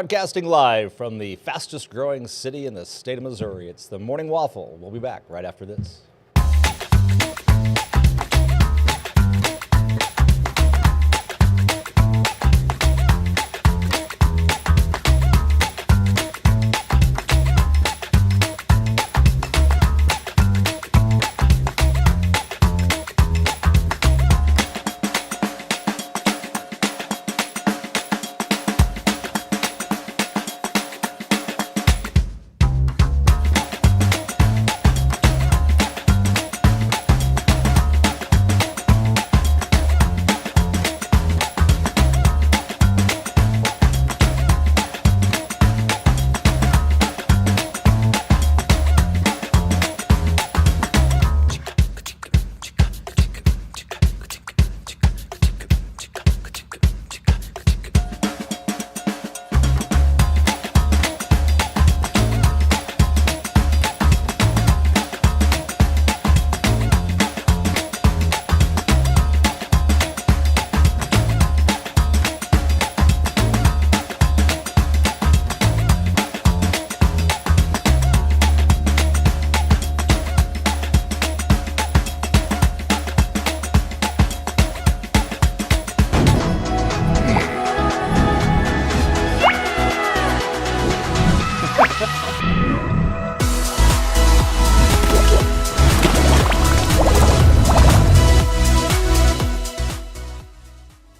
Broadcasting live from the fastest growing city in the state of Missouri. It's the Morning Waffle. We'll be back right after this.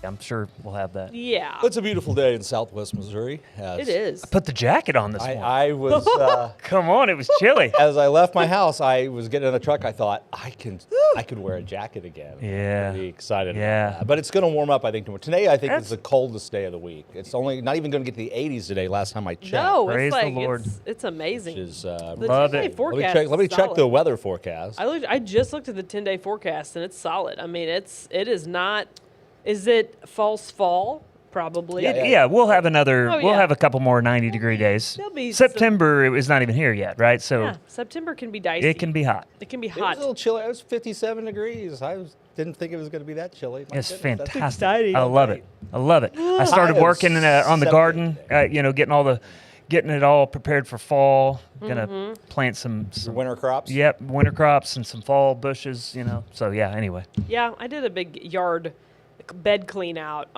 I'm sure we'll have that. Yeah. It's a beautiful day in Southwest Missouri. It is. I put the jacket on this morning. I was, Come on, it was chilly. as I left my house, I was getting in the truck. I thought, I could wear a jacket again. Yeah. I'm pretty excited Yeah. about that. But it's going to warm up, I think, tomorrow. Today, I think, is the coldest day of the week. It's only not even going to get to the 80s today, last time I checked. No, Praise it's the like, Lord. it's amazing. Which is, The Love 10-day it. forecast let me is check the solid. weather forecast. I just looked at the 10-day forecast, and it's solid. I mean, it is not. Is it false fall? Probably. Yeah, we'll have another. Oh, We'll yeah. have a couple more 90-degree days. There'll be September it was not even here yet, right? So Yeah, September can be dicey. it can be hot. It can be It was hot. a little chilly. It was 57 degrees. Didn't think it was going to be that chilly. My It's goodness, that's fantastic. exciting. I love it. I love it. I started High of working on the 78 garden. today. Getting it all prepared for fall. Gonna plant some winter crops. Yep, winter crops and some fall bushes. So yeah. Anyway. Yeah, I did a big yard bed clean out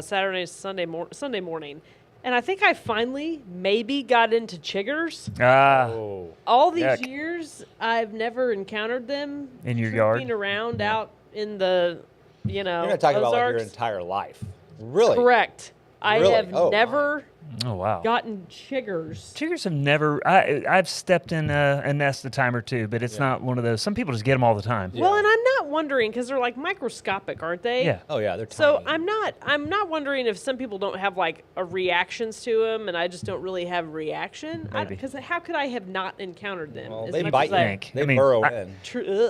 Sunday morning, and I think I finally maybe got into chiggers. Oh. All these Yuck. years, I've never encountered them In your trooping yard? around out in the, You're not talking about like your Ozarks. entire life. Really? Correct. I Really? have Oh, never Oh wow. gotten chiggers. Chiggers have never. I've stepped in a nest a time or two, but it's not one of those. Some people just get them all the time. Yeah. Well, and I'm not wondering because they're like microscopic, aren't they? Yeah. Oh yeah, they're So tiny. I'm not wondering if some people don't have like a reactions to them, and I just don't really have a reaction. Maybe. Because how could I have not encountered them? Well, as they much bite as you. I- think. They I mean, burrow I- in.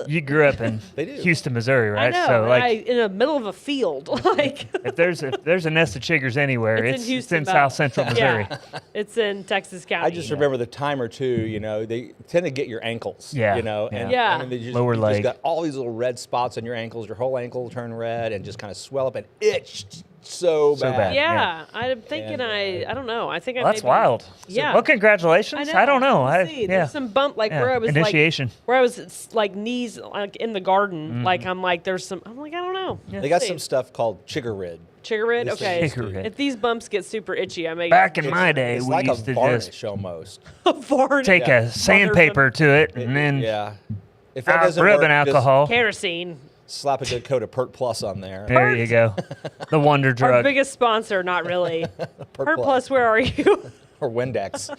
You grew up in They do. Houston, Missouri, right? I know, So and in the middle of a field, like if there's a nest of chiggers anywhere, It's in it's Houston, in but- South Central Missouri. yeah, it's in Texas County. I just remember the time or two, they tend to get your ankles. Yeah, And yeah. I mean, they just, Lower you leg. just got all these little red spots on your ankles. Your whole ankle will turn red and just kind of swell up and itch so bad. So bad. Yeah, I'm thinking And, I don't know. I think I Well, that's maybe- wild. Yeah. Well, congratulations. I don't know. Let's see. Yeah. There's some bump like Yeah. where I was Initiation. like where I was like knees like in the garden. Like I'm like there's some. I'm like I don't know. They got some stuff called chiggerrid. Chiggerrid. This Okay. is Chiggerrid. If these bumps get super itchy, I may Back in my day, It's we like a used to varnish just almost. varnish. take Yeah. a sandpaper to it and then Yeah. If that doesn't rubbing work, just alcohol. kerosene. slap a good coat of Pert Plus on there. There you go. The wonder Our drug. biggest sponsor, not really. Pert Pert Plus, where are you? Or Windex.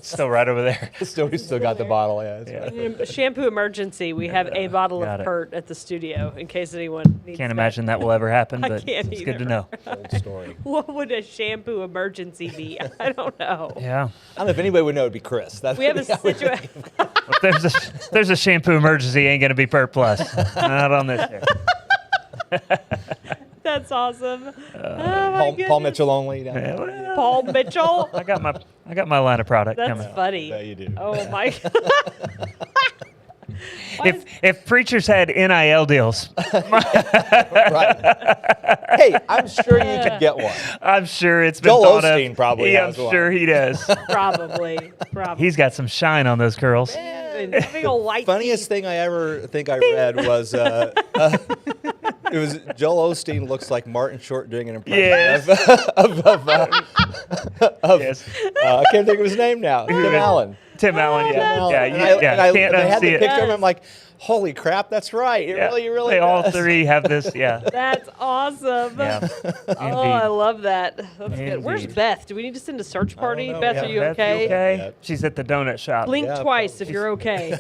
Still right over there. we still got the bottle. Yeah. That's right. Shampoo emergency. We have a bottle Got of it. Pert at the studio in case anyone needs Can't that. imagine that will ever happen, I but can't it's good to either. know. Old story. What would a shampoo emergency be? I don't know. Yeah. I don't know if anybody would know. It'd be Chris. That's We have a what- situation. If there's a shampoo emergency, ain't gonna be Pert Plus. Not on this here. That's awesome. Oh my Paul goodness. Mitchell only. Down Yeah, there. well, Paul Mitchell. I got my line of product That's coming. funny. Yeah, you do. Oh my. If preachers had NIL deals, Right. Hey, I'm sure you could get one. I'm sure it's been Joel thought of. Osteen probably Yeah, has I'm one. sure he does. Probably. He's got some shine on those curls. Big old white Funniest thing I ever think I read was it was Joel Osteen looks like Martin Short doing an impression Yes. of Yes. I can't think of his name now. Tim Allen. Tim Allen, yeah. Yeah, And you, I, yeah. and I, Can't and I had the unsee it. picture of him. I'm like, holy crap, that's right. It Yeah. really They all does. three have this, yeah. That's awesome. Yeah. Oh, I love that. That's good. Where's Indeed. Beth? Do we need to send a search party? know. Beth, Yeah. are you Beth, okay? Yeah. She's at the donut shop. Blink Yeah, twice if you're okay.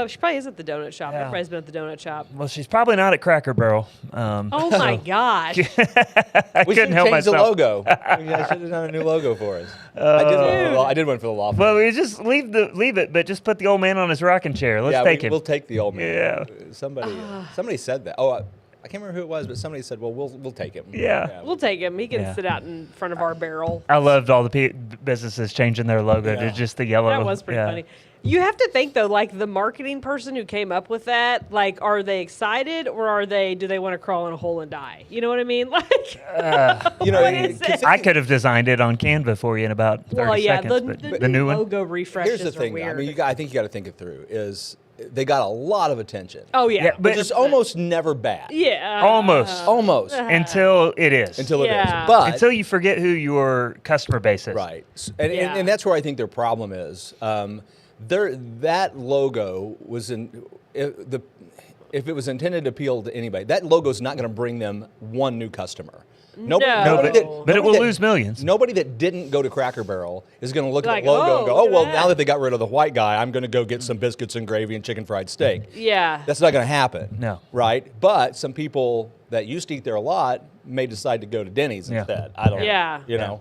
She probably is at the donut shop. Yeah. Everybody's been at the donut shop. Well, she's probably not at Cracker Barrel. Oh my gosh. I We couldn't should help change the myself. logo. I should have done a new logo for us. I did one for the law firm. Well, we just leave it, but just put the old man on his rocking chair. Let's take him. We'll take the old man. Yeah. Somebody said that. Oh, I can't remember who it was, but somebody said, "Well, we'll take him." Yeah. We'll take him. He can Yeah. sit out in front of our barrel. I loved all the businesses changing their logo Yeah. to just the yellow. That was pretty yeah. funny. You have to think though, like the marketing person who came up with that, like, are they excited or do they want to crawl in a hole and die? You know what I mean? Like, You know, What is it? I could have designed it on Canva for you in about 30 well, yeah, seconds. But the the new one? logo refreshes here's the thing. are I weird. mean, I think you got to think it through. Is they got a lot of attention, oh yeah, Yeah, but which is almost never bad. yeah, Almost Until it is. until it is. Yeah. But Until you forget who your customer base is. right, and, Yeah. and that's where I think their problem is. That logo was if it was intended to appeal to anybody, that logo is not going to bring them one new customer. Nobody, No. No, nobody but it will that- lose millions. Nobody that didn't go to Cracker Barrel is going to look Like, at the logo and go, oh, "Oh, look at well, that." now that they got rid of the white guy, I'm going to go get some biscuits and gravy and chicken fried steak." yeah. That's not going to happen. No. Right? But some people that used to eat there a lot may decide to go to Denny's Yeah. instead. I don't Yeah. know. You know?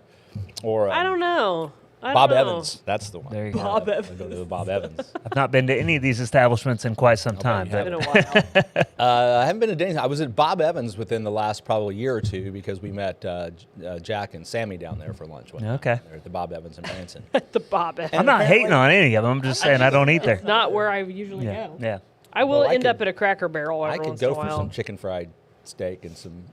Or I don't know. I Bob don't know. Evans. That's the one. There you go. Bob I'll Evans. go to the Bob Evans. I've not been to any of these establishments in quite some time. you But Been a while. I haven't been to Denny's. I was at Bob Evans within the last probably year or two because we met Jack and Sammy down there for lunch one time. Okay. They're at the Bob Evans in Branson. The Bob Evans. I'm not hating on any of them. I'm just saying I don't eat there. Not where I usually Yeah. go. Yeah. I will Well, I end could- up at a Cracker Barrel every I could once go in a for while. some chicken fried steak and some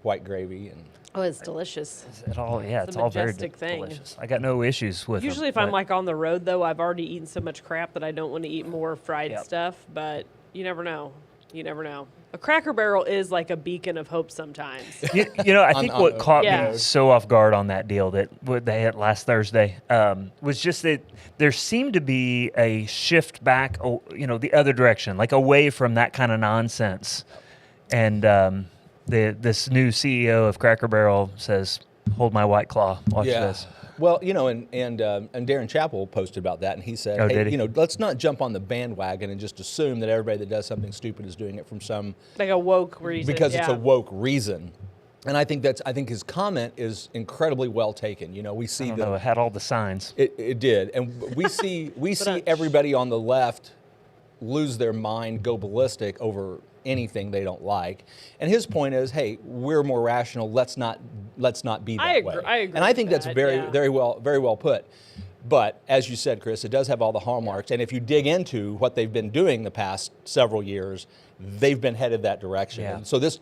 white gravy and Oh, it's delicious. It all, yeah, It's it's a all very majestic thing. delicious. I got no issues with Usually, them, if I'm but- like on the road, though, I've already eaten so much crap that I don't want to eat more fried Yep. stuff. But you never know. You never know. A Cracker Barrel is like a beacon of hope sometimes. You know, I think on what the- caught Yeah. me so off guard on that deal that what they had last Thursday was just that there seemed to be a shift back, the other direction, like away from that kind of nonsense. And this new CEO of Cracker Barrel says, "Hold my White Claw. Watch this." Well, and Darren Chappell posted about that, and he said, Oh, "Hey, did he? let's not jump on the bandwagon and just assume that everybody that does something stupid is doing it from some Like a woke reason. because it's yeah. a woke reason." And I think his comment is incredibly well taken. We I see don't know. It had all the signs. it did, and we see everybody on the left lose their mind, go ballistic over anything they don't like. And his point is, hey, we're more rational. Let's not be that I agree- way. I agree and I with think that's that, very yeah. very well put. But as you said, Chris, it does have all the hallmarks. And if you dig into what they've been doing the past several years, they've been headed that direction. Yeah. And so this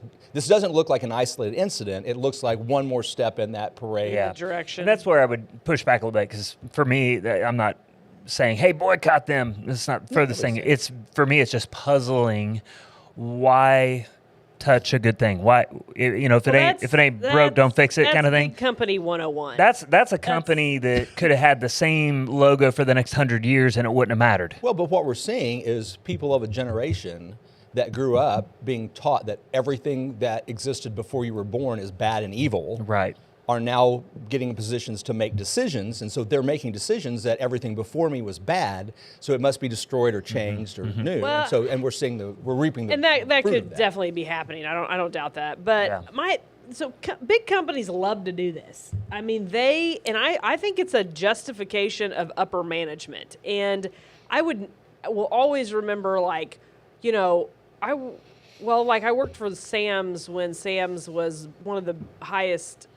doesn't look like an isolated incident. It looks like one more step in that parade. Yeah. direction. And that's where I would push back a little bit because for me, I'm not saying, "Hey, boycott them." It's not for the thing. It's for me. It's just puzzling. Why touch a good thing? Why, if it ain't broke, don't fix it, kind of thing. Big Company 101. That's a company that could have had the same logo for the next 100 years and it wouldn't have mattered. Well, but what we're seeing is people of a generation that grew up being taught that everything that existed before you were born is bad and evil. Right. Are now getting in positions to make decisions, and so they're making decisions that everything before me was bad, so it must be destroyed or changed or new. Well, and we're reaping the and that fruit could of that. definitely be happening. I don't doubt that. But Yeah. big companies love to do this. I mean, I think it's a justification of upper management. And I will always remember, like, I worked for Sam's when Sam's was one of the highest,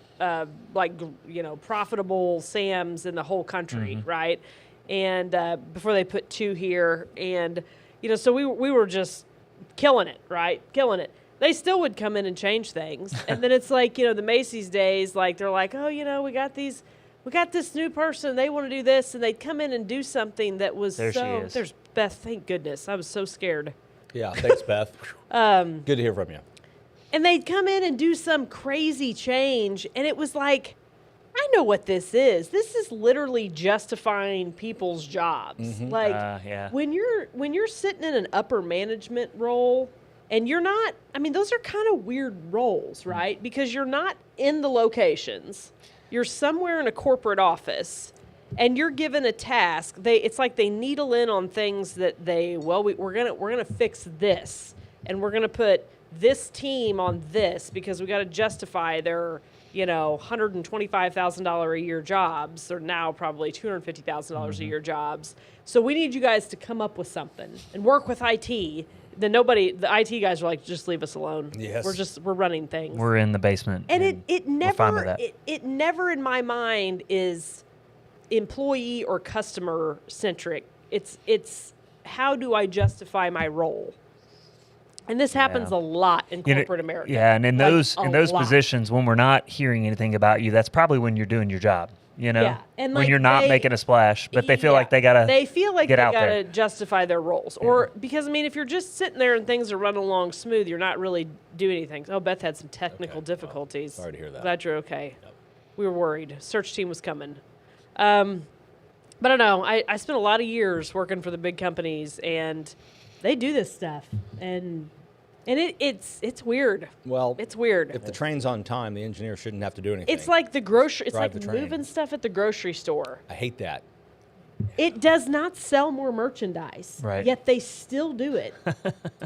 profitable Sam's in the whole country, right? and before they put 2 here, and so we were just killing it, right? Killing it. They still would come in and change things, and then it's like the Macy's days, like they're like, oh, we got this new person, they want to do this, and they'd come in and do something that was there so. she is. There's Beth. Thank goodness, I was so scared. Yeah, thanks, Beth. Good to hear from you. And they'd come in and do some crazy change, and it was like, I know what this is. This is literally justifying people's jobs. Like yeah. when you're sitting in an upper management role, and you're not. I mean, those are kind of weird roles, right? Because you're not in the locations. You're somewhere in a corporate office, and you're given a task. It's like they needle in on things that we're gonna fix this, and we're gonna put this team on this because we got to justify their $125,000 a year jobs. They're now probably $250,000 a year jobs. So we need you guys to come up with something and work with IT. Then the IT guys are like, just leave us alone. Yes. We're running things. We're in the basement. And it we're fine with never that. it never in my mind is employee or customer centric. It's how do I justify my role? And this happens a lot in corporate America. Yeah, and in Like, those a lot. positions, when we're not hearing anything about you, that's probably when you're doing your job. Yeah, and when like you're not making a splash, but they feel like they gotta. They feel like get they out gotta there. justify their roles, or because if you're just sitting there and things are running along smooth, you're not really doing anything. Oh, Beth had some technical difficulties. Sorry to hear that. Glad you're okay. Yep. We were worried. Search team was coming. But I don't know. I spent a lot of years working for the big companies, and they do this stuff, and it's weird. Well, it's weird. If the train's on time, the engineer shouldn't have to do anything. It's like the grocery. It's Drive like the train. moving stuff at the grocery store. I hate that. It does not sell more merchandise, Right. yet they still do it.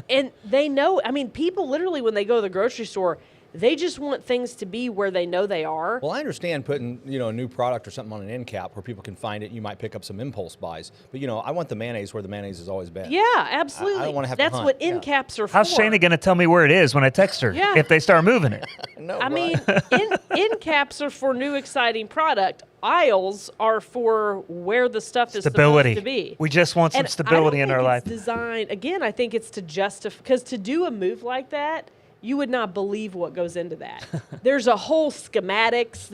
And they know, people literally, when they go to the grocery store, they just want things to be where they know they are. Well, I understand putting, a new product or something on an end cap where people can find it. You might pick up some impulse buys. But, I want the mayonnaise where the mayonnaise has always been. Yeah, absolutely. I don't wanna have to That's hunt. what end caps are for. How's Shayna going to tell me where it is when I text her Yeah. if they start moving it? No, End caps are for new exciting product. Aisles are for where the stuff is Stability. supposed to be. We just want some And stability I in don't our think life. it's designed, again, I think it's to justify, because to do a move like that, you would not believe what goes into that. There's a whole schematics.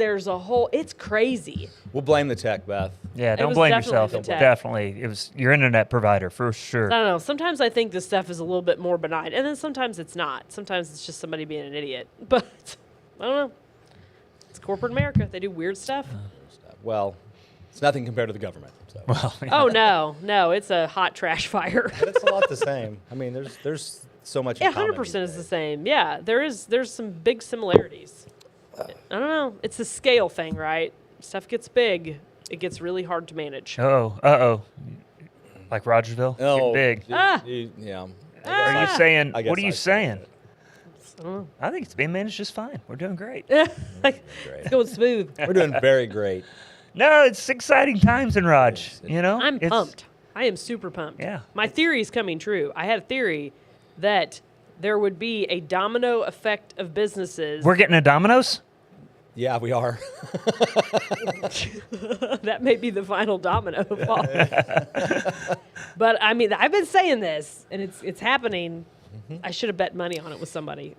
It's crazy. We'll blame the tech, Beth. Yeah, It don't was blame definitely yourself. the tech. Definitely. It was your internet provider for sure. I don't know. Sometimes I think this stuff is a little bit more benign, and then sometimes it's not. Sometimes it's just somebody being an idiot. But I don't know. It's corporate America. They do weird stuff. Well, it's nothing compared to the government. So. Well, Oh, no. It's a hot trash fire. But it's a lot the same. There's so much. Yeah, in common 100% these is the days. same. Yeah, there's some big similarities. I don't know. It's a scale thing, right? Stuff gets big. It gets really hard to manage. Uh-oh. Like Rogersville? Oh, Big. yeah. Are you saying, I guess what are you I saying? I don't know. I think it's being managed just fine. We're doing great. It's going smooth. We're doing very great. No, it's exciting times in Raj. I'm It's- pumped. I am super pumped. Yeah. My theory is coming true. I had a theory that there would be a domino effect of businesses. We're getting a Domino's? Yeah, we are. That may be the final domino fall. But I've been saying this, and it's happening. I should have bet money on it with somebody.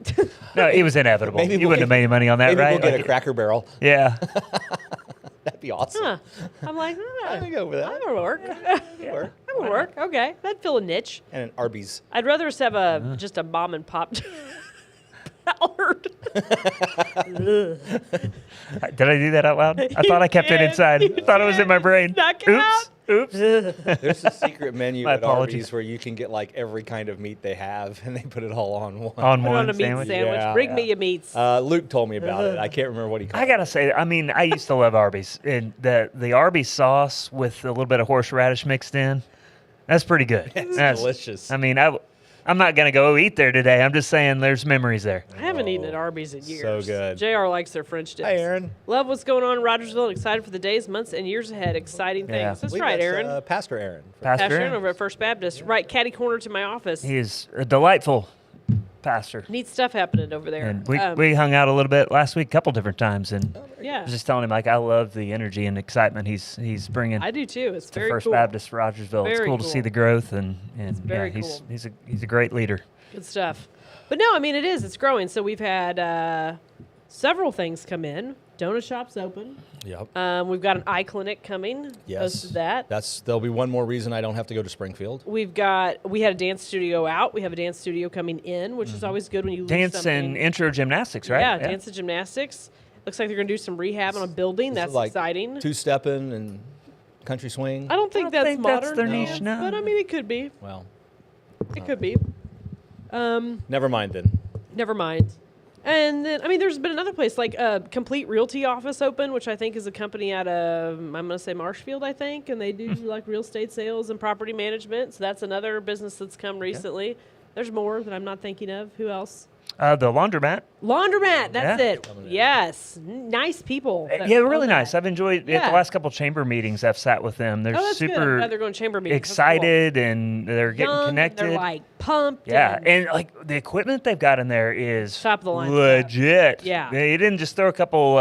No, it was inevitable. Maybe You we'll wouldn't have made any money on that, Maybe right? we'll get Like, a Cracker Barrel. Yeah. That'd be awesome. Huh. I'm like, I can go with that. that would work. Or- That would work. Okay, that'd fill a niche. And an Arby's. I'd rather us have just a mom and pop Ballard. Did I do that out loud? I thought I kept it did. inside. You I thought it was in my did. brain. Snuck it out. Oops. There's a secret menu My at apologies. Arby's where you can get like every kind of meat they have, and they put it all on one. On Put on one a meat sandwich. sandwich. Yeah. Bring me your meats. Luke told me about it. I can't remember what he called I gotta say, I used to love Arby's, and the Arby's sauce with a little bit of horseradish mixed in, that's pretty good. It's That's delicious. I'm not gonna go eat there today. I'm just saying there's memories there. I haven't eaten at Arby's in years. so good. JR likes their French dips. Hi, Aaron. Love what's going on in Rogersville and excited for the days, months, and years ahead. Exciting things. Yeah. That's I believe right, that's, Aaron. Pastor Aaron. Pastor Pastor Aaron Aaron. over at First Baptist. Right, catty corner to my office. He is a delightful pastor. Neat stuff happening over there. And we hung out a little bit last week, a couple different times, and I Yeah, was just telling him, like, I love the energy and excitement he's bringing I do too. It's to very First cool. Baptist Rogersville. It's Very cool to see cool. the growth, and very yeah, cool. he's a great leader. Good stuff. But no, I mean, it's growing. So we've had several things come in. Donut shop's open. Yep. We've got an eye clinic coming. Yes. Posted that. There'll be one more reason I don't have to go to Springfield. We had a dance studio out. We have a dance studio coming in, which is always good when you lose Dance something. and intro gymnastics, right? Yeah, dance and gymnastics. Looks like they're going to do some rehab on a building. This That's is like exciting. Two-stepping and country swing. I don't think I don't that's think that's modern their dance, niche, no. but I mean, it could be. Well, It could be. never mind then. Never mind. And then, I mean, there's been another place, like a Complete Realty office open, which I think is a company out of, I'm going to say Marshfield, I think. And they do like real estate sales and property management. So that's another business that's come recently. There's more that I'm not thinking of. Who else? The laundromat. Laundromat. That's Yeah. it. Yes. Nice people. that Yeah, own really that. nice. I've enjoyed it. Yeah. The last couple chamber meetings I've sat with them. They're Oh, that's good. I'm super glad they're going to chamber meetings. That's cool. excited and they're getting Young, connected. They're like pumped. Yeah, and like the equipment they've got in there is Top of the line legit. stuff. Yeah. They didn't just throw a couple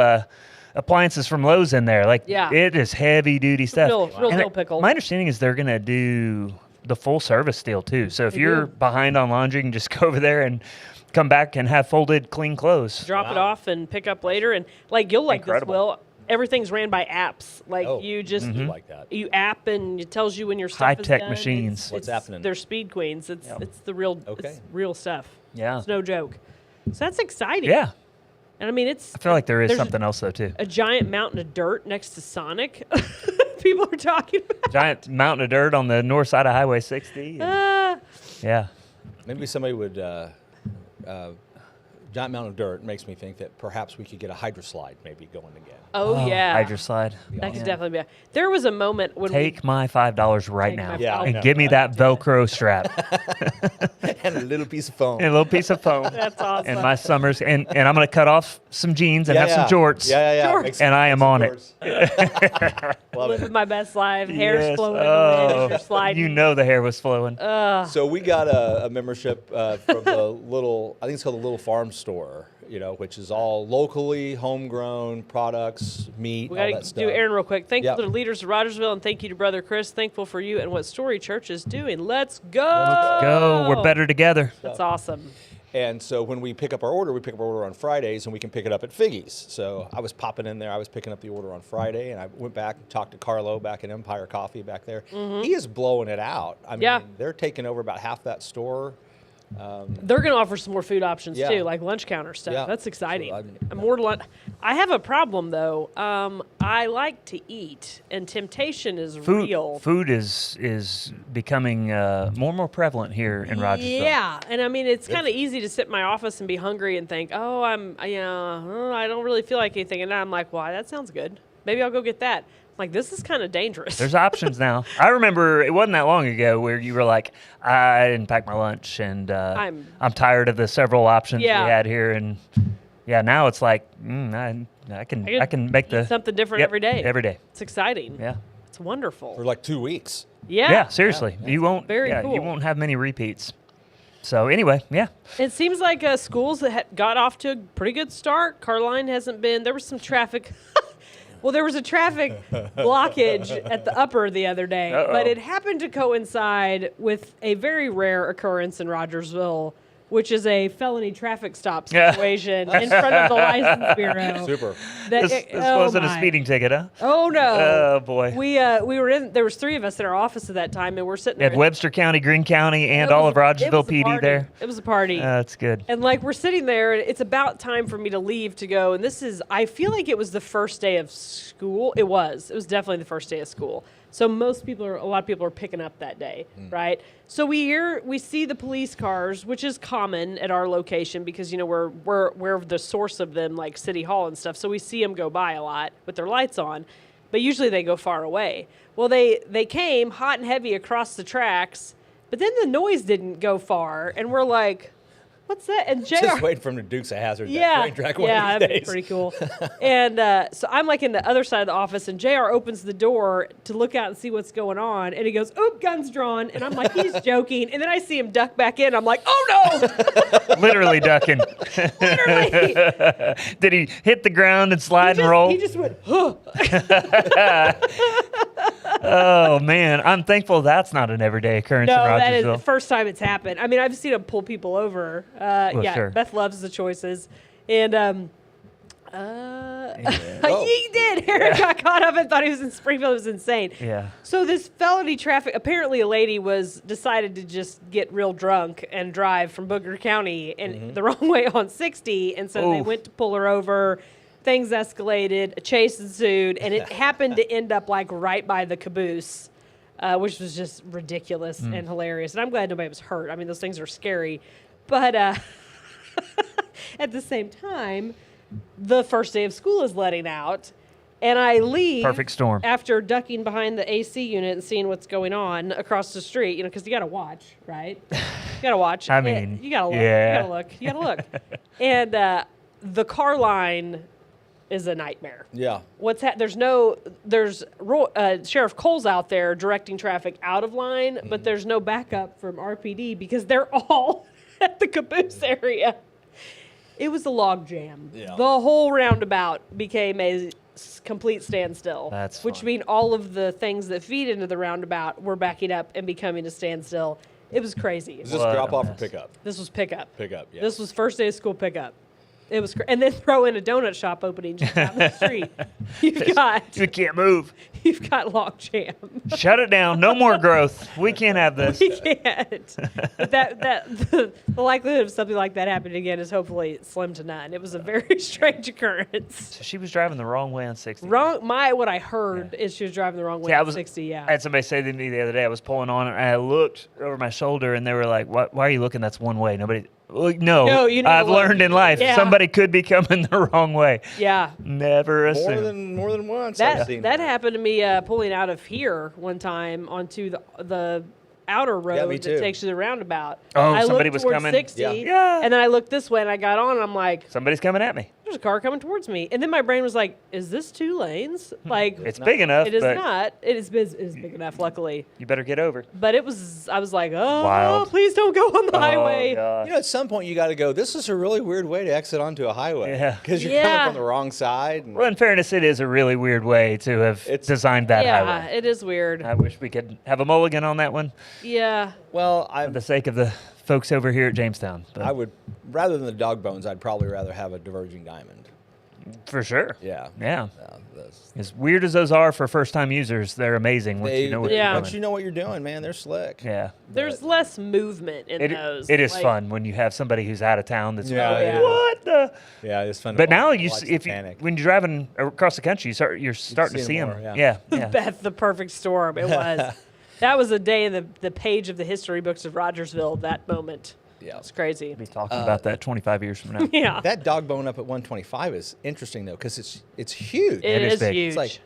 appliances from Lowe's in there. Like, Yeah. it is heavy duty stuff. real And dill pickle. My understanding is they're gonna do the full service deal too. So if They you're do. behind on laundry, you can just go over there and come back and have folded, clean clothes. Drop it Wow. off and pick up later. And like you'll like Incredible. this, Will. Everything's ran by apps. Like Oh, you just I do like that. you app and it tells you when your stuff is High-tech done. machines. What's it's- happening? They're speed queens. It's the real Okay. it's real stuff. Yeah. It's no joke. So that's exciting. Yeah. And I mean it's I feel like there is there's something else though too. a giant mountain of dirt next to Sonic. People are talking about. Giant mountain of dirt on the north side of Highway 60. Yeah. Maybe somebody would. Giant mountain of dirt makes me think that perhaps we could get a hydroslide maybe going again. Oh yeah. Hydroslide. That could definitely be. There was a moment when Take my $5 right Take now my Yeah, I and know, give me right? that Velcro strap And a little piece of foam. and a little piece of foam. That's awesome. And my summers, and I'm going to cut off some jeans and have some jorts. Yeah. Jorts. Make And I am some on it. jorts. Love living it. my best life, hair's Yes. flowing in the wind Oh, as you're sliding. you know the hair was flowing. So we got a membership from the I think it's called the Little Farm Store, which is all locally homegrown products, meat, We all got that to stuff. do Aaron real quick. Thankful Yep. to the leaders of Rogersville, and thank you to Brother Chris. Thankful for you and what Story Church is doing. Let's go. Let's go. We're better together. That's awesome. And so when we pick up our order, we pick up our order on Fridays, and we can pick it up at Figgy's. So I was popping in there. I was picking up the order on Friday, and I went back and talked to Carlo back at Empire Coffee back there. He is blowing it out. I mean, Yeah. they're taking over about half that store. They're going to offer some more food options Yeah. too, like lunch counter stuff. Yeah. That's exciting. So More lunch. I have a problem though. I like to eat, and temptation is real. Food is becoming more and more prevalent here in Rogersville. Yeah, and I mean it's kind of easy to sit in my office and be hungry and think, oh, I don't really feel like anything, and I'm like, why? That sounds good. Maybe I'll go get that. Like, this is kind of dangerous. There's options now. I remember it wasn't that long ago where you were like, I didn't pack my lunch, and I'm tired of the several options Yeah. we had here, and yeah, now it's like I can make eat something different every day. Every day. It's exciting. Yeah. It's wonderful. For like 2 weeks. Yeah. Yeah, seriously. You won't Very you cool. won't have many repeats. So anyway, yeah. It seems like schools that got off to a pretty good start. Carline hasn't been. There was some traffic. Well, there was a traffic blockage at the upper the other day, but it happened to coincide with a very rare occurrence in Rogersville, which is a felony traffic stop Yeah. situation in front of the license bureau. Super. That- This oh wasn't a my. speeding ticket, huh? Oh no! Oh boy. We were in. There was 3 of us in our office at that time, and we're sitting We had there. Webster County, Greene County, and It all was of a- it Rogersville was a PD party. there. It was a party. That's good. And like we're sitting there, and it's about time for me to leave to go. And I feel like it was the first day of school. It was definitely the first day of school. So a lot of people are picking up that day, right? So we see the police cars, which is common at our location because we're the source of them, like City Hall and stuff. So we see them go by a lot with their lights on, but usually they go far away. Well, they came hot and heavy across the tracks, but then the noise didn't go far, and we're like, what's that? And JR, Just waiting for him to Dukes of Hazzard that train track one yeah, of that'd these be days. pretty cool. And so I'm like in the other side of the office, and JR opens the door to look out and see what's going on, and he goes, "Oop, guns drawn," and I'm like, he's joking, and then I see him duck back in. I'm like, "Oh no!" Literally ducking. Literally, Did he hit the ground and slide and roll? he just went, "Huh." Oh man, I'm thankful that's not an everyday occurrence No, in that is Rogersville. the first time it's happened. I mean, I've seen him pull people over. Yeah, sure. Beth loves the choices, and Oh. he did. Eric got caught up and thought he was in Springfield. It was insane. Yeah. So this felony traffic, apparently a lady decided to just get real drunk and drive from Booker County and the wrong way on 60, and so they Oof. went to pull her over. Things escalated, a chase ensued, and it happened to end up like right by the caboose, which was just ridiculous and hilarious. And I'm glad nobody was hurt. I mean, those things are scary, but at the same time, the first day of school is letting out, and I leave. Perfect storm. After ducking behind the AC unit and seeing what's going on across the street, you know, because you got to watch, right? You got to watch. I mean, you got to look. yeah. You got to look. You got to look. And the car line is a nightmare. Yeah. There's Sheriff Cole's out there directing traffic out of line, but there's no backup from RPD because they're all at the caboose area. It was a log jam. Yeah. The whole roundabout became a complete standstill. That's which fun. mean all of the things that feed into the roundabout were backing up and becoming a standstill. It was crazy. Is this What drop a off or mess. pick up? This was pickup. Pickup, yeah. This was first day of school pickup. It was, and then throw in a donut shop opening just down the street. We can't move. You've got log jam. Shut it down. No more growth. We can't have this. We can't. But the likelihood of something like that happening again is hopefully slim to none. It was a very strange occurrence. So she was driving the wrong way on 60. What I heard is she was driving the wrong way Yeah, on 60. Yeah. I had somebody say to me the other day, I was pulling on and I looked over my shoulder and they were like, why are you looking? That's one way. Nobody. Like, No, you need to I've look. learned in life Yeah. somebody could be coming the wrong way. Yeah. Never assume. More than once. I've That seen happened to me pulling out of here one time onto the outer road me that too. takes you to the roundabout. Oh, I somebody looked was towards coming. 60, Yeah. and then I looked this way and I got on and I'm like, Somebody's coming at me. there's a car coming towards me. And then my brain was like, is this 2 lanes? Like, It's big enough, it is but not. It is big enough, luckily. you better get over. But I was like, oh, Wild. please don't go on the Oh, highway. gosh. You know, at some point you got to go, this is a really weird way to exit onto a highway. Yeah. Because you're Yeah. coming from the wrong side. And Well, in fairness, it is a really weird way to have It's- designed that Yeah, highway. it is weird. I wish we could have a mulligan on that one Yeah. well, for the sake of the folks over here at Jamestown. But I would, rather than the dog bones, I'd probably rather have a diverging diamond. for sure. Yeah. Yeah. That's- As weird as those are for first-time users, they're amazing once you know what Yeah. you're Once doing. you know what you're doing, man, they're slick. Yeah. There's less movement in those. It is Like, fun when you have somebody who's out of town that's Yeah, like, yeah. what the? Yeah, it's fun. But to now watch the if you panic. when you're driving across the country, you're starting to see see 'em them. more, Yeah. yeah. Yeah. Beth, the perfect storm. It was. That was a day in the page of the history books of Rogersville. That moment. Yeah. It's crazy. Be talking about that 25 years from now. Yeah. That dog bone up at 125 is interesting though, because it's huge. It is is big. huge. It's like,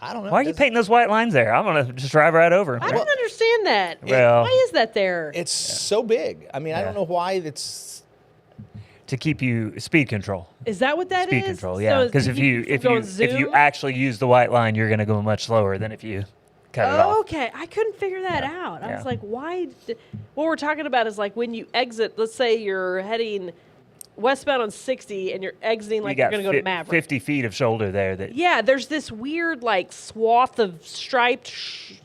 I don't know. Why are you this- painting those white lines there? I'm gonna just drive right over. I don't understand that. Well- Why is that there? It's so big. I mean, I Yeah. don't know why it's. To keep you speed control. Is that what that is? Speed control, yeah. So Because to if keep you from if going you zoom? actually use the white line, you're gonna go much slower than if you cut it off. Okay, I couldn't figure that out. I Yeah. was like, why? What we're talking about is like when you exit. Let's say you're heading westbound on 60 and you're exiting like You you're got going to go to Maverick. 50 feet of shoulder there. That Yeah, there's this weird like swath of striped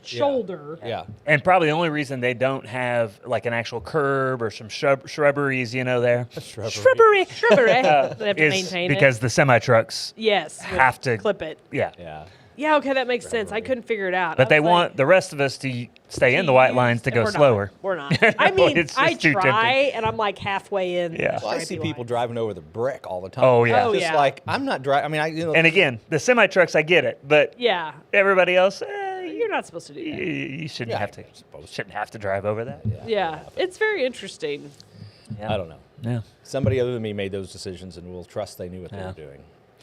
shoulder. Yeah. And probably the only reason they don't have like an actual curb or some shrubberies, there, Shrubbery. They have to is maintain because it. the semi trucks Yes. have to clip it. Yeah. Yeah. Yeah, okay, that makes sense. I couldn't figure it out. But I they was want like, the rest of us to stay in the white lines to go we're not. slower. We're not. I mean, It's I just too try, tempting. and I'm like halfway in. Yeah. the Well, I see stripy people line. driving over the brick all the time. Oh, yeah. Oh, Just yeah. like I'm not driving. I mean, And again, the semi trucks, I get it, but Yeah, everybody else, you're not supposed to do you, that. you shouldn't Yeah, have to. you're supposed to. Shouldn't have to drive over that. Yeah, it's very interesting. Yeah. I don't know. Yeah. Somebody other than me made those decisions, and we'll trust they knew what they Yeah. were doing.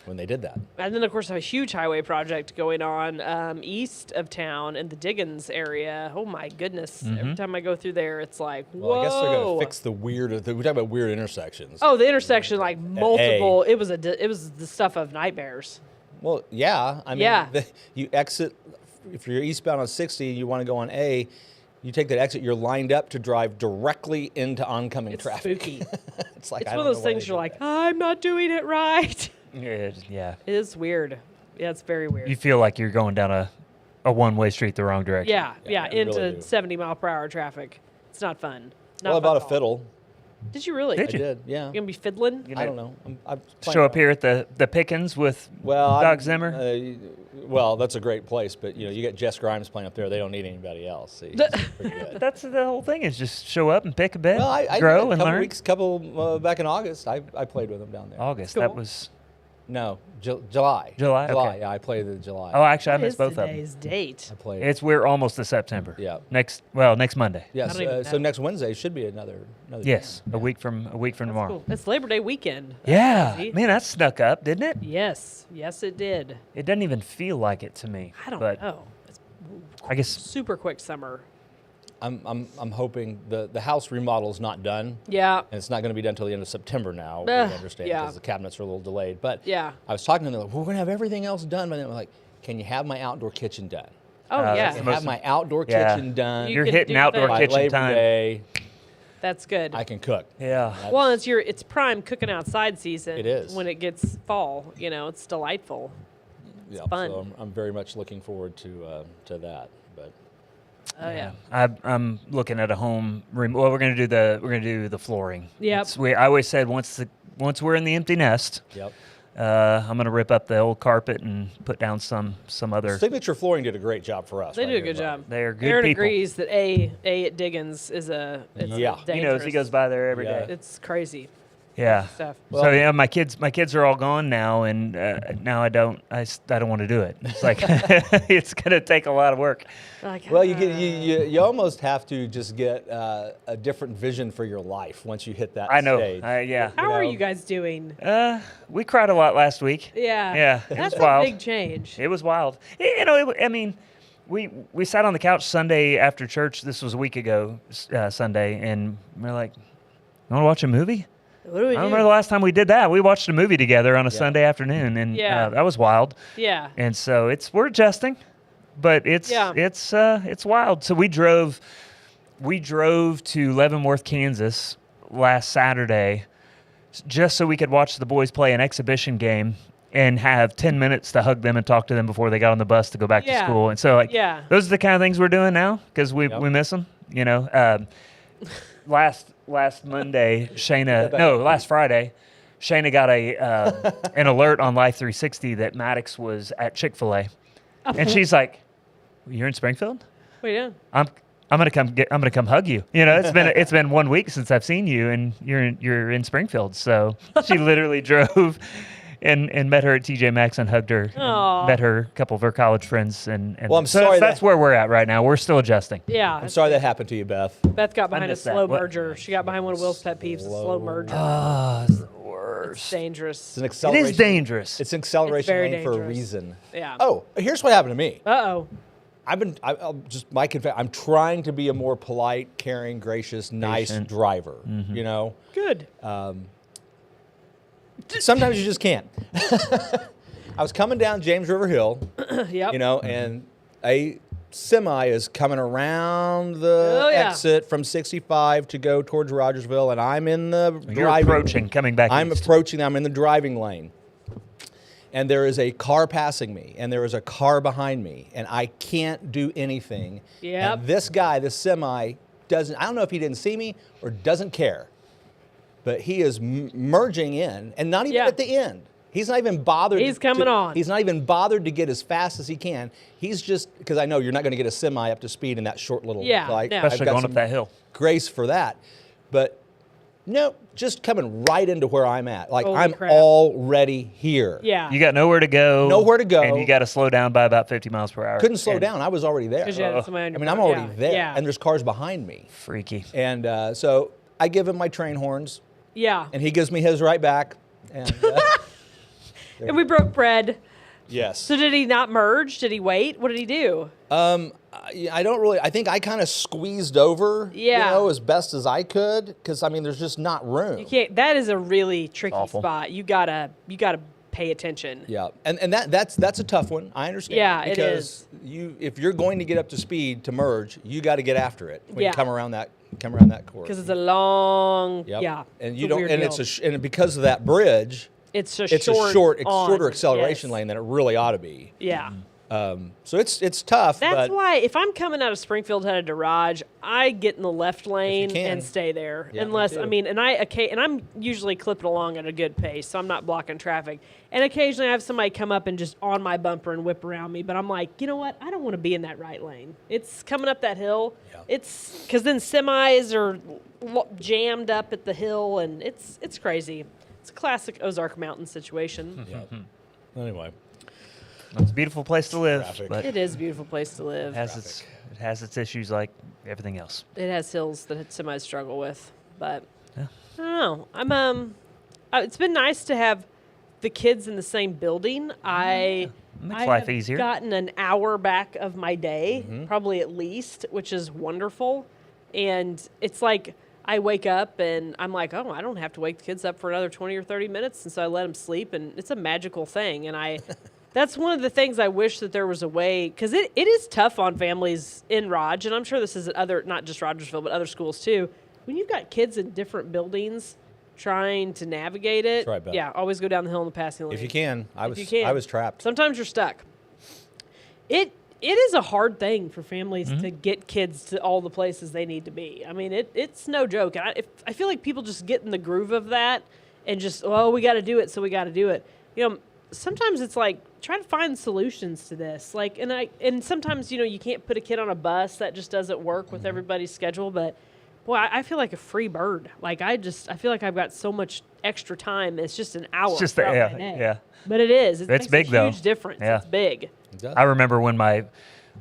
when they did that. And then, of course, a huge highway project going on east of town in the Diggins area. Oh, my goodness. Every time I go through there, it's like, whoa. Well, I guess they're going to fix the weird. We talk about weird intersections. Oh, the intersection, like multiple. It was the stuff of nightmares. Well, yeah. I mean, Yeah. You exit, if you're eastbound on 60 and you want to go on A, you take that exit, you're lined up to drive directly into oncoming It's traffic. spooky. It's like, It's I one don't of those know why things they you're did like, that. I'm not doing it right. Yeah. It is weird. Yeah, it's very weird. You feel like you're going down a one-way street the wrong direction. Yeah, I into really do. 70-mile-per-hour traffic. It's not fun. Not Well, I fun bought at a all. fiddle. Did you really? Did I you? did, yeah. You gonna be fiddling? I don't know. I'm playing Show up around. here at the Pickens with Well, Doc Zimmer. Well, that's a great place, but you get Jess Grimes playing up there. They don't need anybody else. See, it's pretty good. That's the whole thing is just show up and pick a bed, Well, I grow did a and couple learn. weeks, back in August. I played with them down there. August. Cool. That was. No, July. July, okay. Yeah, I played in July. Oh, actually, I What is missed both of them. today's date? I played. We're almost to September. Yeah. Next Monday. Yes. I don't even So know. next Wednesday should be another. Yes, a week from tomorrow. Cool. It's Labor Day weekend. That's Yeah, crazy. man, that snuck up, didn't it? Yes, it did. It doesn't even feel like it to me. I don't but know. It's I guess super quick summer. I'm hoping the house remodel is not done. Yeah. And it's not going to be done until the end of September now. We Ugh, understand yeah. because the cabinets are a little delayed. But Yeah. I was talking to them. They're like, we're going to have everything else done. But then I'm like, can you have my outdoor kitchen done? Oh that's yeah. the Can most- have my outdoor Yeah. kitchen done. you're can hitting do outdoor that. by kitchen Labor time. Day, That's good. I can cook. Yeah. Well, it's prime cooking outside season. It is. When it gets fall. It's delightful. Yeah, fun. So I'm very much looking forward to that. But Oh yeah. I'm looking at a home. Well, we're gonna do the flooring. Yep. I always said once we're in the empty nest, yep. I'm gonna rip up the old carpet and put down some other. Signature Flooring did a great job for us. They right do a here, good bud. job. They are good Aaron people. agrees that A at Diggins is Yeah. dangerous. He knows he goes by there every day. Yeah. It's crazy Yeah. stuff. So Well- yeah, my kids are all gone now, and now I don't want to do it. It's like it's gonna take a lot of work. Like, Well, you almost have to just get a different vision for your life once you hit that I know. stage. Yeah. How are know. you guys doing? We cried a lot last week. Yeah. Yeah, it That's was wild. a big change. It was wild. I mean, we sat on the couch Sunday after church. This was a week ago, Sunday, and we're like, "You want to watch a movie?" What do we I do? remember the last time we did that. We watched a movie together on a Yeah. Sunday afternoon, and Yeah. that was wild. Yeah. And so we're adjusting, but it's wild. So we drove to Leavenworth, Kansas last Saturday, just so we could watch the boys play an exhibition game and have 10 minutes to hug them and talk to them before they got on the bus to go back to Yeah. school. And so Yeah. those are the kind of things we're doing now because we Yep. miss them. Last Monday, last Friday, Shayna got an alert on Life 360 that Maddox was at Chick-fil-A, and she's like, "You're in Springfield? What are you doing? I'm gonna come hug you. It's been 1 week since I've seen you, and you're in Springfield." So she literally drove and met her at TJ Maxx and hugged her. Aw. And met a couple of her college friends, and Well, I'm so sorry that's that- where we're at right now. We're still adjusting. Yeah. I'm sorry that happened to you, Beth. Beth got behind a missed that. slow What? merger. She got behind one of Will's pet peeves, a slow merger. Ah, it's the It's worst. dangerous. It's an It acceleration. is dangerous. It's an acceleration very lane for a dangerous. reason. Yeah. Oh, here's what happened to me. Uh-oh. I'm trying to be a more polite, caring, gracious, nice Patient. driver. Good. Sometimes you just can't. I was coming down James River Hill, Yep. and a semi is coming around the Oh, yeah. exit from 65 to go towards Rogersville, and I'm in the You're driving. approaching, coming back. I'm east. approaching. I'm in the driving lane, and there is a car passing me, and there is a car behind me, and I can't do anything. Yep. And this guy, this semi, doesn't. I don't know if he didn't see me or doesn't care, but he is merging in, and not even Yeah. at the end. He's not even bothered. He's coming on. He's not even bothered to get as fast as he can. He's just, because I know you're not going to get a semi up to speed in that short little. Yeah, Like, no. I've Especially got going up some that hill. Grace for that, but no, just coming right into where I'm at. Like Holy I'm crap. already here. Yeah. You got nowhere to go. Nowhere to go. And you got to slow down by about 50 miles per hour. Couldn't slow And down. I was already there. 'Cause you had somebody on I your mean, I'm front. already Yeah. there, Yeah. and there's cars behind me. Freaky. And so I give him my train horns, Yeah. and he gives me his right back. And And we broke bread. Yes. So did he not merge? Did he wait? What did he do? I don't really. I think I kind of squeezed over, Yeah. as best as I could, because I mean, there's just not room. You can't. That is a really tricky awful. spot. You gotta pay attention. Yeah, and that's a tough one. I understand. Yeah, it because if you're going to get up to speed to merge, you got to get after it when Yeah. you come around that course. Because it's a long. Yep. Yeah. and it's you a don't, weird and deal. it's a, and because of that bridge, It's a it's short a shorter on. acceleration Yes. lane than it really ought to be. Yeah. So it's tough. That's but why if I'm coming out of Springfield headed to Raj, I get in the left lane can. and stay there. Yeah, me Unless too. and I'm usually clipping along at a good pace, so I'm not blocking traffic. And occasionally I have somebody come up and just on my bumper and whip around me, but I'm like, you know what? I don't want to be in that right lane. It's coming up that hill. Yeah. It's because then semis are jammed up at the hill, and it's crazy. It's a classic Ozark Mountain situation. yeah. Anyway, It's a beautiful place to live, Traffic. but It is a beautiful place to live. it has its issues like everything else. It has hills that semis struggle with, but Yeah. I don't know. It's been nice to have the kids in the same building. I Makes I life have easier. gotten an hour back of my day, probably at least, which is wonderful. And it's like I wake up and I'm like, oh, I don't have to wake the kids up for another 20 or 30 minutes, and so I let them sleep, and it's a magical thing. And that's one of the things I wish that there was a way, because it is tough on families in Raj, and I'm sure this is at other, not just Rogersville, but other schools too. When you've got kids in different buildings trying to navigate it, That's right, Beth. yeah, always go down the hill in the passing lane. if you can, I you can. was trapped. Sometimes you're stuck. It is a hard thing for families to get kids to all the places they need to be. I mean, it's no joke. And I feel like people just get in the groove of that and just, well, we got to do it, so we got to do it. Sometimes it's like, try to find solutions to this. Like, and sometimes, you can't put a kid on a bus. That just doesn't work with everybody's schedule. But boy, I feel like a free bird. Like, I feel like I've got so much extra time. It's just an hour. It's just throughout yeah, my day. yeah. But it is. It It's makes big, a though. huge difference. Yeah. It's big. It does. I remember when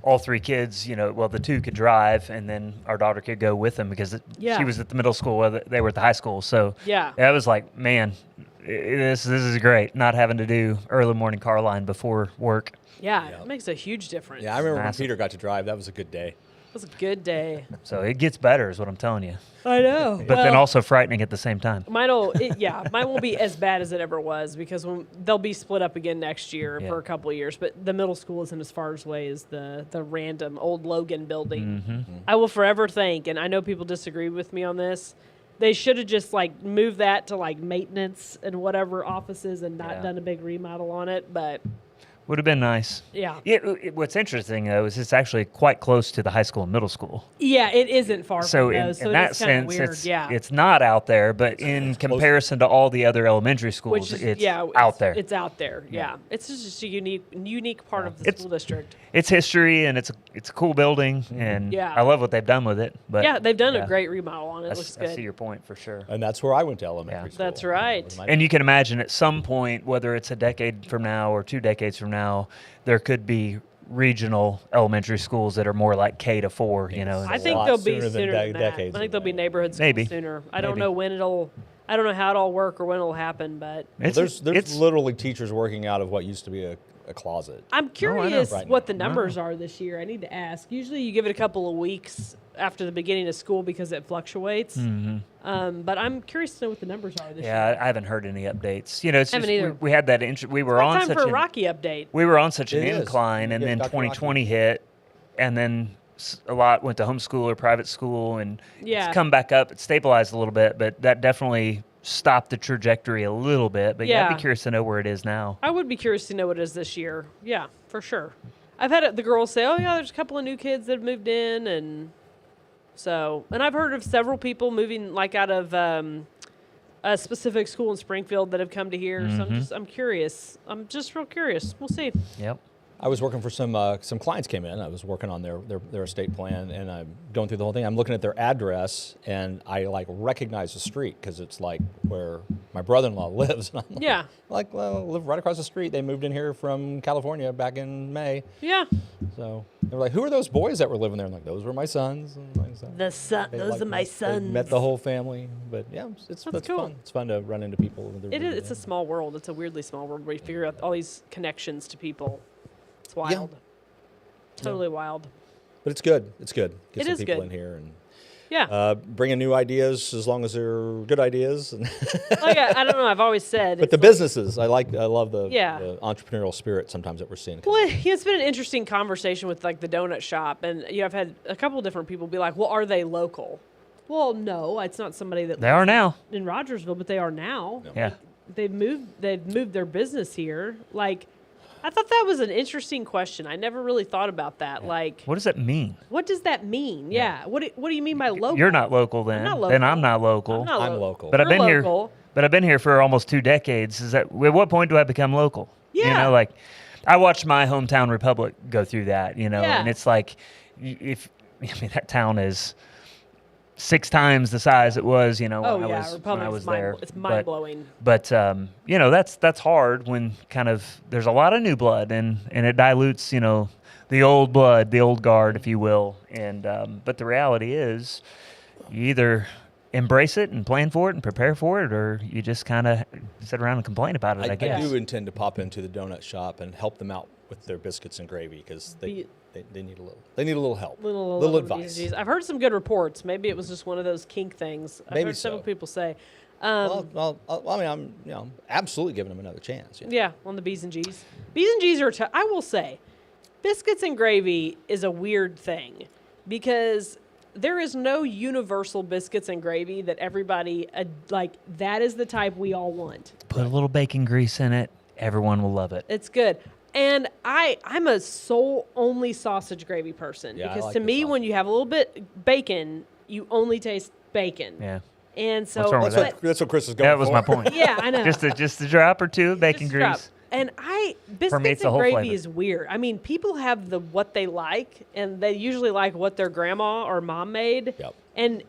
all three kids, the two could drive, and then our daughter could go with them because Yeah. she was at the middle school, while they were at the high school. So Yeah. I was like, man, this is great. Not having to do early morning car line before work. Yeah, Yeah. it makes a huge difference. Yeah, I remember Massive. when Peter got to drive. That was a good day. It was a good day. So it gets better, is what I'm telling you. I know. But then also frightening at the same time. mine won't be as bad as it ever was, because they'll be split up again next year Yeah. for a couple of years. But the middle school isn't as far away as the random old Logan building. Mm-hmm. I will forever think, and I know people disagree with me on this, they should have just moved that to maintenance and whatever offices and not Yeah. done a big remodel on it. But Would have been nice. yeah. What's interesting, though, is it's actually quite close to the high school and middle school. Yeah, it isn't far So from in those. So that it's kind of sense, weird. it's not out there, but in comparison to all the other elementary schools, Which is, it's yeah, out there. It's out there. Yeah, it's just a unique part of the It's- school district. It's history, and it's a cool building, and Yeah. I love what they've done with it. But Yeah, they've done yeah, a great remodel on it. It looks I good. see your point for sure. And that's where I went to elementary Yeah. school. That's right. That was my- And you can imagine at some point, whether it's a decade from now or 2 decades from now, there could be regional elementary schools that are more like K to 4. I a think lot they'll be sooner than sooner than that. decades I think from they'll be now. neighborhood schools Maybe. sooner. I don't Maybe. know when I don't know how it'll work or when it'll happen, but Well, there's it's literally teachers working out of what used to be a closet. I'm curious Right what now. the numbers are this year. I need to ask. Usually you give it a couple of weeks after the beginning of school because it fluctuates. But I'm curious to know what the numbers are this year. Yeah, I haven't heard any updates. It's Haven't just, either. we had that. We were on Time such for a an Rocky update. we were on such an It is. incline, and Yeah, then Dr. 2020 hit, and then a lot went to homeschool or private school, and Yeah. it's come back up. It stabilized a little bit, but that definitely stopped the trajectory a little bit. But yeah, I'd Yeah. be curious to know where it is now. I would be curious to know what it is this year. Yeah, for sure. I've had the girls say, "Oh yeah, there's a couple of new kids that have moved in," and I've heard of several people moving out of a specific school in Springfield that have come to here. So I'm curious. I'm just real curious. We'll see. Yep. I was working for some clients came in. I was working on their estate plan, and I'm going through the whole thing. I'm looking at their address, and I like recognize the street because it's like where my brother-in-law lives. And I'm Yeah. like, well, I live right across the street. They moved in here from California back in May. Yeah. So they were like, "Who are those boys that were living there?" I'm like, "Those were my sons." And like, so Those are my they sons. met the whole family, but yeah, it's That's cool. fun. It's fun to run into people. It is. It's a small world. It's a weirdly small world where you figure out all these connections to people. It's wild. Totally wild. But it's good. It's good. Get It some is people good. in here and Yeah. bringing new ideas as long as they're good ideas. Like I don't know. I've always said. But the businesses, I love the entrepreneurial spirit sometimes that we're seeing. Well, it's been an interesting conversation with like the donut shop, and I've had a couple of different people be like, "Well, are they local?" Well, no, it's not somebody that They are now. in Rogersville, but they are now. Yeah. They've moved their business here. Like, I thought that was an interesting question. I never really thought about that. Like, What does that mean? what does that mean? Yeah. What do you mean by local? You're not local then. not Then I'm local. not local. I'm not I'm local. But I've You're been here. local. But I've been here for almost 2 decades. Is that at what point do I become local? You Yeah. know, like I watched my hometown Republic go through that. You know, Yeah. and it's like if that town is 6 times the size it was. You know, Oh when yeah, I was Republic's there. it's mind blowing. But you know, that's hard when kind of there's a lot of new blood and it dilutes, you know, the old blood, the old guard, if you will. And but the reality is, you either embrace it and plan for it and prepare for it, or you just kind of sit around and complain about it. I guess. I do intend to pop into the donut shop and help them out with their biscuits and gravy because they need a little help, little advice. I've heard some good reports. Maybe it was just one of those kink things. I've Maybe heard several so. people say. Well, I mean, I'm absolutely giving them another chance. You know? Yeah, on the B's and G's. B's and G's are, I will say, biscuits and gravy is a weird thing because there is no universal biscuits and gravy that everybody, that is the type we all want. Put a little bacon grease in it. Everyone will love it. It's good. And I'm a only sausage gravy person Yeah, I because like to the me, sausage. when you have a little bit bacon, you only taste bacon. Yeah. And so What's wrong with that? That's what Chris is going That was for. my point. Yeah, I know. Just a drop or two of bacon Just drop. grease. And biscuits Permeates the and whole gravy flavor. is weird. I mean, people have what they like, and they usually like what their grandma or mom made. Yep. And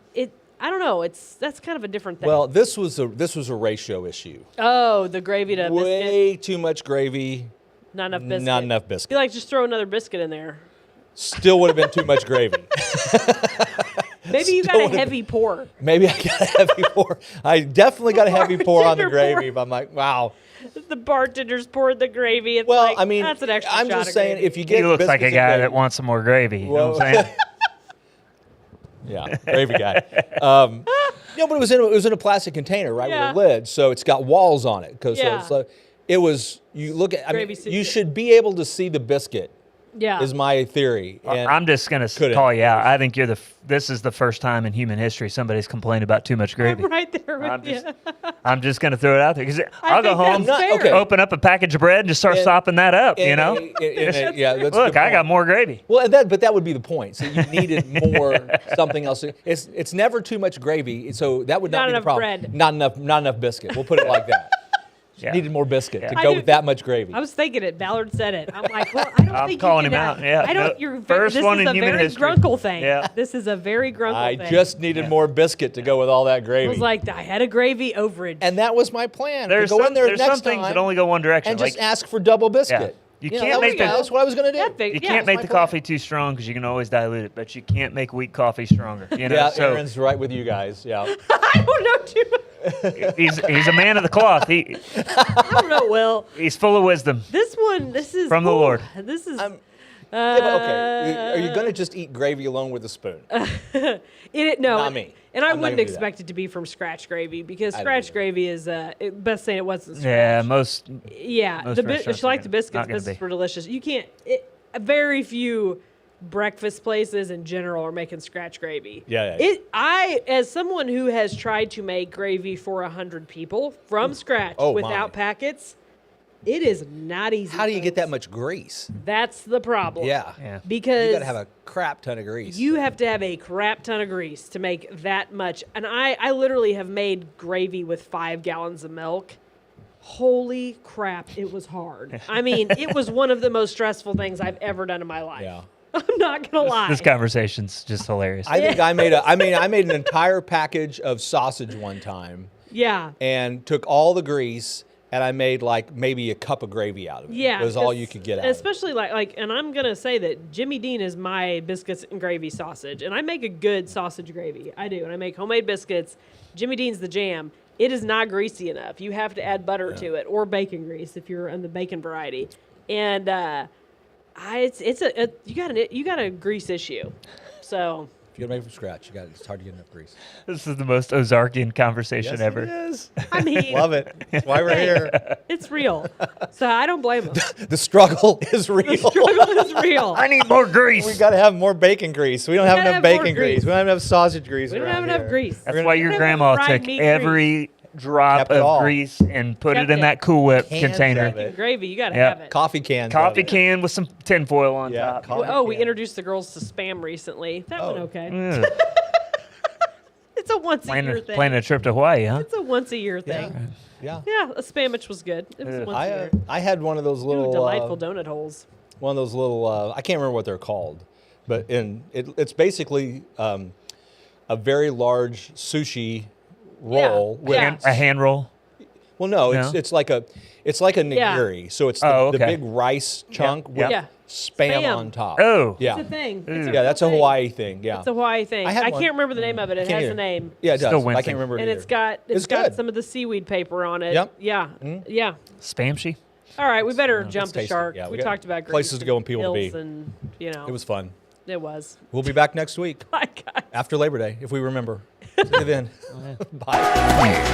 I don't know. That's kind of a different thing. Well, this was a ratio issue. Oh, the gravy to biscuit, Way too much gravy, not enough biscuit. not enough biscuit. Be like, just throw another biscuit in there. Still would have been too much gravy. Maybe you got Still a would've heavy pour. Maybe I got a heavy pour. I definitely got a heavy pour on the Bartender gravy. But I'm like, wow. The bartenders poured the gravy. It's Well, like, I mean, that's an extra I'm shot just of saying, gravy. if you get He looks like a biscuits and guy gravy- that wants some more gravy. You know what I'm Whoa. saying? Yeah, gravy guy. But it was in a plastic container, right, Yeah. with a lid, so it's got walls on it. Yeah. So it was. You look at. I mean, Gravy soup. you should be able to see the biscuit. yeah. Is my theory. And I'm just gonna couldn't. call you out. I think this is the first time in human history somebody's complained about too much gravy. I'm right there with I'm you. I'm just gonna throw it out there because I'll go think home, that's fair. okay. open up a package of bread, and just start And- sopping that up. You And- know, yeah. That's a look, good I got point. more gravy. Well, but that would be the point. So you needed more something else. It's never too much gravy, so that would not, Not be the enough problem. bread. Not enough biscuit. We'll put it like that. Yeah. Needed more biscuit to I go do- with that much gravy. I was thinking it. Ballard said it. I'm like, well, I don't I'm think calling you him can out. have- Yeah. I don't. No, You're first this one is in a human very history. grunkle thing. Yeah. This is a very grunkle I thing. just needed more biscuit to go with all that It gravy. was like I had a gravy overage. And that was my plan. There's to go some, in there there's next some things time that only go one direction. and like, just ask for double biscuit. You know, can't that was- make the- that's what I was going to do. That big- you yeah, can't that's make my the plan. coffee too strong because you can always dilute it, but you can't make weak coffee stronger. You know, Yeah, so Aaron's right with you guys. Yeah. I don't know too much. he's a man of the cloth. I don't know. Well, He's full of wisdom. this is From the Lord. This is. Yeah, but okay. Are you going to just eat gravy alone with a spoon? No, Not me. And I I'm not wouldn't gonna do that. expect it to be from scratch gravy because I don't scratch either. gravy is best saying it wasn't. Yeah, Scratch. most Yeah, Most the restaurants she liked are the not biscuits. gonna Biscuits be. were delicious. You can't. Very few breakfast places in general are making scratch gravy. Yeah. As someone who has tried to make gravy for 100 people from scratch Oh, without my. packets, it is not easy. How do you get that folks. much grease? That's the problem. Yeah. Yeah. Because You got to have a crap ton of grease. you have to have a crap ton of grease to make that much. And I literally have made gravy with 5 gallons of milk. Holy crap, it was hard. I mean, it was one of the most stressful things I've ever done in my life. Yeah. I'm not gonna lie. This conversation's just hilarious. I think I made an entire package of sausage one time Yeah. and took all the grease and I made like maybe a cup of gravy out of it. Yeah. It was all 'cause you could get out of it. Especially like, and I'm gonna say that Jimmy Dean is my biscuits and gravy sausage, and I make a good sausage gravy. I do, and I make homemade biscuits. Jimmy Dean's the jam. It is not greasy enough. You have to add butter to it or bacon grease if you're in the bacon variety. And you got a grease issue. So If you gotta make it from scratch, it's hard to get enough grease. This is the most Ozarkian conversation ever. It is. I mean, Love it. That's why we're here. it's real. So I don't blame them. The struggle is real. Struggle is real. I need more grease. We got to have more bacon grease. We don't have gotta enough have more bacon grease. grease. We don't have enough sausage grease. We don't around have enough here. grease. That's why your Remember grandma fried took meat every drop Kept it of all. grease and put Kept it in it. that Cool Whip Cans container. of it. Gravy, you got to Yeah. have it. Coffee can. Coffee can with some tinfoil on Yeah, top. coffee Oh, we can. introduced the girls to Spam recently. That went Oh. okay. Ugh. It's a once a year Planning, thing. planning a trip to Hawaii, huh? It's a once a year Yeah. thing. Yeah. Yeah, a Spamich was good. It was a once a year. I had one of those Ooh, little delightful donut holes. one of those little I can't remember what they're called, but it's basically a very large sushi roll with Yeah. A hand roll. well no, No? it's like a nigiri, so it's the, Oh, the okay. big rice chunk with Yeah. spam Spam. on top. Oh. yeah, It's a thing. It's yeah, that's a thing. Hawaii thing. Yeah, It's a Hawaii thing. I I, had one. can't remember the name of it. It Can't has either. a name. yeah, it does. Still I wincing. can't remember it And either. it's got It's got good. some of the seaweed paper on it. Yep. Yeah. Yeah. Spamshy. All right, we better jump the tasty. shark. Yeah, we we got talked about places grease to go and people to hills be. and It was fun. It was. We'll be back next week My God. after Labor Day if we remember. See you then. Bye.